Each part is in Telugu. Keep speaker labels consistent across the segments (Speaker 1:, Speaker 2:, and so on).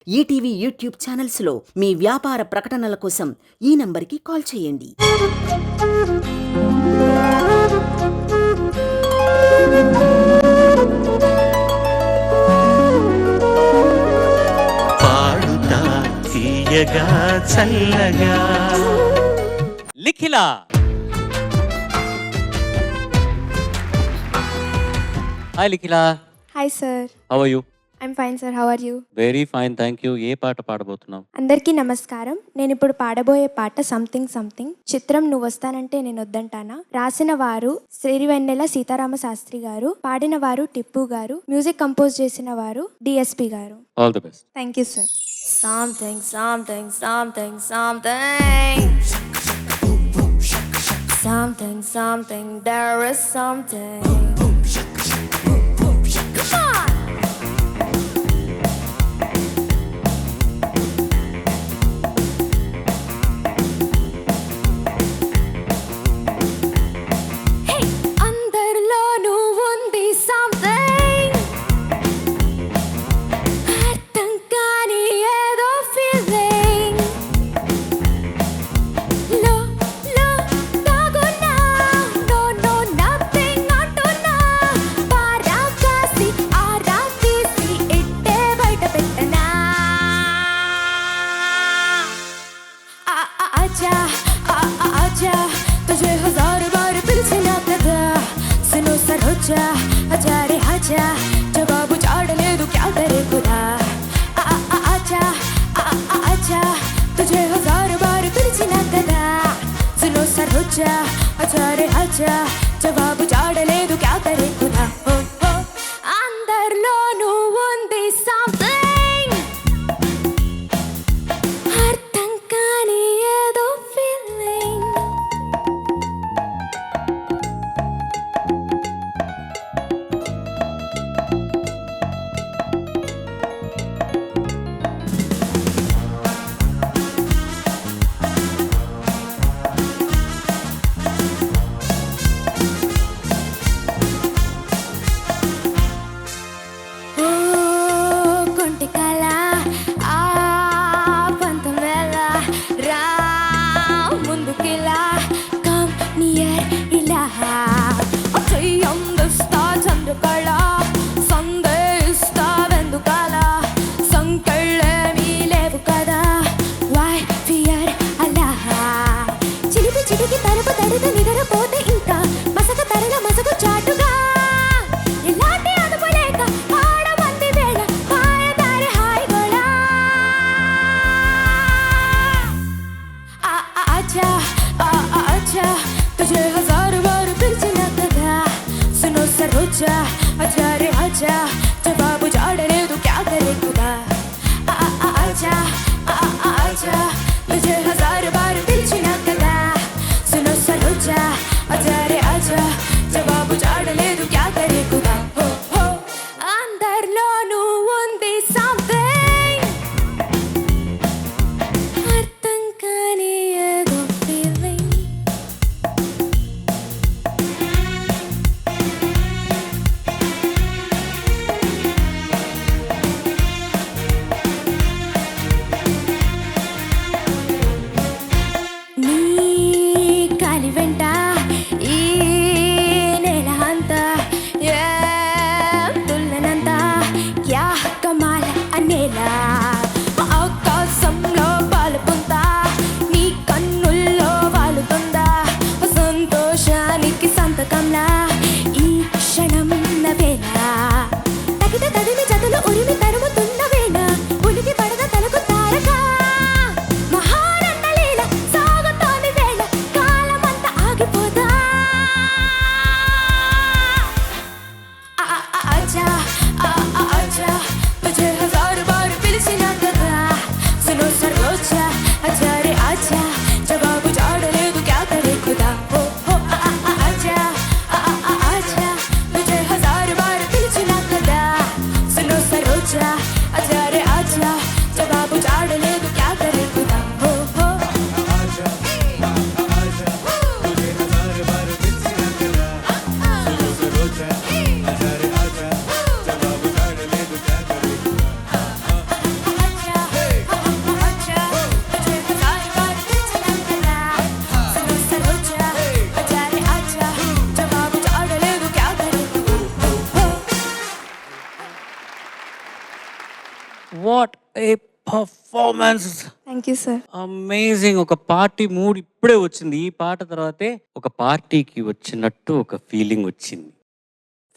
Speaker 1: ఈటీవీ యూట్యూబ్ ఛానల్స్లో మీ వ్యాపార ప్రకటనల కోసం ఈ నంబర్కి కాల్ చేయండి.
Speaker 2: పాడుతా తీయగా చల్లగా
Speaker 3: Likhila. Hi Likhila.
Speaker 4: Hi sir.
Speaker 3: How are you?
Speaker 4: I'm fine sir. How are you?
Speaker 3: Very fine, thank you. ఏ పాట పాడబోతున్నావు?
Speaker 4: అందరికీ నమస్కారం. నేను ఇప్పుడు పాడబోయే పాట సంథింగ్ సంథింగ్. చిత్రం నువ్వు వస్తానంటే నేను వద్దంటానా. రాసిన వారు సిరివెన్నెల సీతారామ శాస్త్రి గారు, పాడిన వారు టిప్పు గారు, మ్యూజిక్ కంపోజ్ చేసిన వారు డిఎస్పి గారు.
Speaker 3: All the best.
Speaker 4: Thank you sir.
Speaker 5: Something, something, something, something. Something, something, there is something. Come on! Hey, అందరిలోనూ ఉంది something. అర్థం కాని ఏదో feeling. లో దాగున్నా, no nothing అంటున్నా. పారా కాసి ఆరా తీసి ఇట్టే బయట పెట్టనా. ఆజా ఆజా तुझे हजार बार పిలిచినా కదా. सुनो सरोजा हजारे आजा जवाब చాడలేదు क्या करे खुदा. आजा आजा तुझे हजार बार పిలిచినా కదా. सुनो सरोजा हजारे आजा जवाब చాడలేదు क्या करे खुदा. అందరిలోనూ ఉంది something. అర్థం కాని ఏదో feeling.
Speaker 3: What a performance,
Speaker 4: thank you sir.
Speaker 3: Amazing. ఒక పార్టీ మూడ్ ఇప్పుడే వచ్చింది. ఈ పాట తర్వాతే ఒక పార్టీకి వచ్చినట్టు ఒక ఫీలింగ్ వచ్చింది.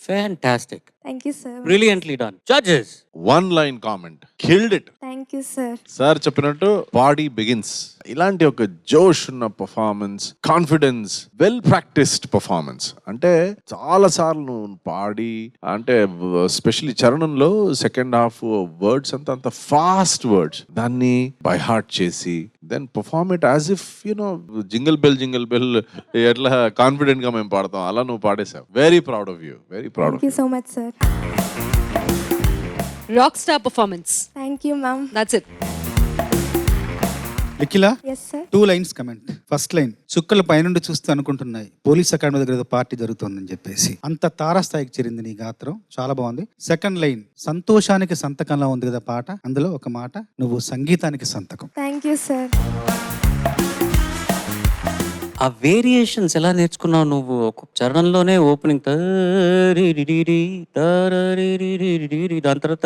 Speaker 3: Fantastic,
Speaker 4: thank you sir.
Speaker 3: Brilliantly done. Judges,
Speaker 6: one line comment, killed it.
Speaker 4: Thank you sir.
Speaker 6: Sir చెప్పినట్టు బాడీ బిగిన్స్. ఇలాంటి ఒక జోష్ ఉన్న performance, confidence, well practised performance. అంటే చాలా సార్లు నువ్వు పాడి, అంటే స్పెషల్లీ చరణంలో సెకండ్ హాఫ్ వర్డ్స్ అంత ఫాస్ట్ వర్డ్స్, దాన్ని బై హార్ట్ చేసి then perform it as if you know jingle bell ఎట్లా కాన్ఫిడెంట్ గా మేము పాడతాం అలా నువ్వు పాడేసావు. Very proud of you, very proud
Speaker 4: thank
Speaker 6: of
Speaker 4: you so much sir.
Speaker 7: Rock star performance.
Speaker 4: Thank you ma'am.
Speaker 7: That's it.
Speaker 8: Likhila,
Speaker 4: yes sir.
Speaker 8: 2 lines comment. First line, చుక్కలు పైనుండి చూస్తూ అనుకుంటున్నాయి పోలీస్ అకాడమీ దగ్గర ఏదో పార్టీ జరుగుతుందని చెప్పేసి. అంత తారాస్థాయికి చేరింది నీ గాత్రం, చాలా బాగుంది. సెకండ్ లైన్, సంతోషానికి సంతకంలా ఉంది కదా పాట, అందులో ఒక మాట, నువ్వు సంగీతానికి సంతకం.
Speaker 4: Thank you sir.
Speaker 3: ఆ వేరియేషన్స్ ఎలా నేర్చుకున్నావు నువ్వు? ఒక చరణంలోనే ఓపెనింగ్ దాని తర్వాత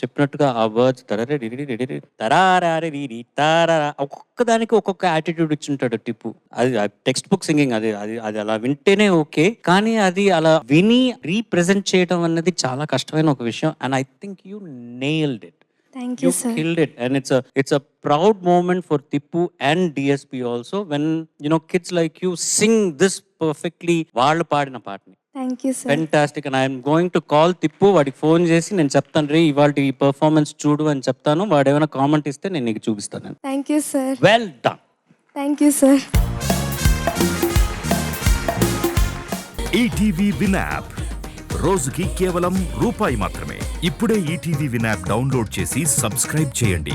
Speaker 3: చెప్పినట్టుగా ఆ వర్డ్స్ ఒక్కొక్క దానికి ఒక్కొక్క యాటిట్యూడ్ ఇచ్చుంటాడు టిప్పు. అది టెక్స్ట్ బుక్ సింగింగ్. అది అది అది అలా వింటేనే ఓకే, కానీ అది అలా విని రీప్రజెంట్ చేయడం అన్నది చాలా కష్టమైన ఒక విషయం. And I think you nailed it.
Speaker 4: Thank you
Speaker 3: You
Speaker 4: sir.
Speaker 3: killed it, and it's a proud moment for Tippu and DSP also when kids like you sing this perfectly. వాళ్ళు పాడిన పాటని
Speaker 4: thank you sir.
Speaker 3: Fantastic. And I'm going to call Tippu, వాడికి ఫోన్ చేసి నేను చెప్తాను రే ఇవాళ ఈ పర్ఫార్మెన్స్ చూడు అని చెప్తాను. వాడు ఏమైనా కామెంట్ ఇస్తే నేను నీకు చూపిస్తాను.
Speaker 4: Thank you sir.
Speaker 3: Well done.
Speaker 4: Thank you sir.
Speaker 9: ETV win app రోజుకి కేవలం రూపాయి మాత్రమే. ఇప్పుడే ఈటీవీ విన్ యాప్ డౌన్లోడ్ చేసి సబ్స్క్రైబ్ చేయండి.